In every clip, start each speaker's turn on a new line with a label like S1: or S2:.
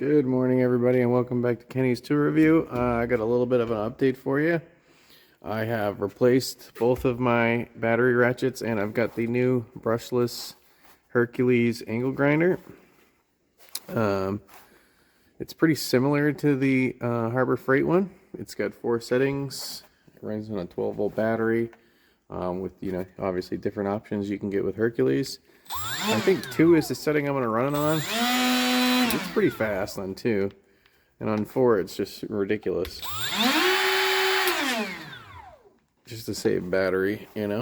S1: Good morning, everybody, and welcome back to Kenny's Tour Review. I got a little bit of an update for you. I have replaced both of my battery ratchets, and I've got the new brushless Hercules angle grinder. It's pretty similar to the Harbor Freight one. It's got 4 settings. It runs on a 12-volt battery with, obviously different options you can get with Hercules. I think 2 is the setting I'm going to run it on. It's pretty fast on 2, and on 4 it's just ridiculous. Just to save battery, It's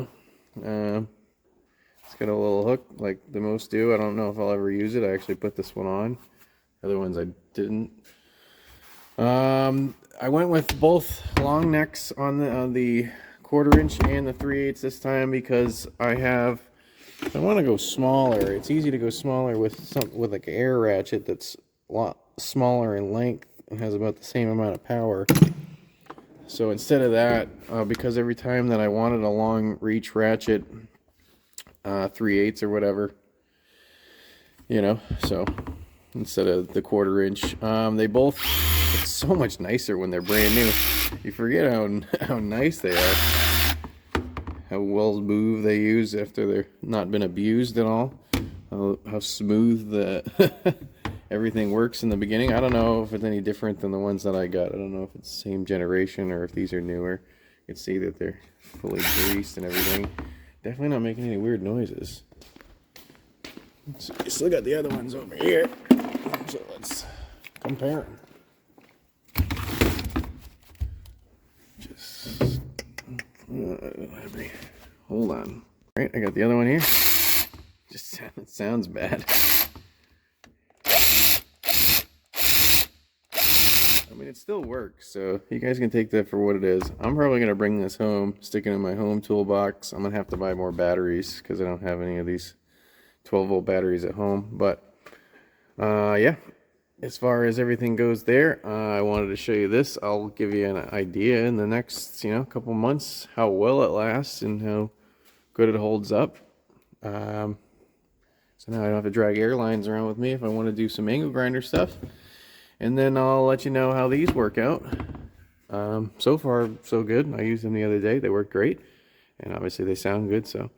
S1: got a little hook like the most do. I don't know if I'll ever use it. I actually put this one on. The other ones I didn't. I went with both long necks on the 1/4 inch and the 3/8 this time because I want to go smaller. It's easy to go smaller with like an air ratchet that's a lot smaller in length and has about the same amount of power. So instead of that, because every time that I wanted a long reach ratchet, 3/8 or whatever, so instead of the 1/4 inch, it's so much nicer when they're brand new. You forget how nice they are. How well moved they use after they're not been abused at all. How smooth everything works in the beginning. I don't know if it's any different than the ones that I got. I don't know if it's the same generation or if these are newer. You can see that they're fully greased and everything. Definitely not making any weird noises. So you still got the other ones over here. So let's compare them. Hold on. Right, I got the other one here. It sounds bad. I mean, it still works, so you guys can take that for what it is. I'm probably going to bring this home, stick it in my home toolbox. I'm going to have to buy more batteries because I don't have any of these 12-volt batteries at home. But, yeah, as far as everything goes there, I wanted to show you this. I'll give you an idea in the next, couple months how well it lasts and how good it holds up. So now I don't have to drag airlines around with me if I want to do some angle grinder stuff. And then I'll let you know how these work out. So far, so good. I used them the other day. They work great. And obviously they sound good. So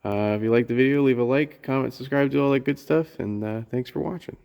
S1: if you like the video, leave a like, comment, subscribe, do all that good stuff. And thanks for watching.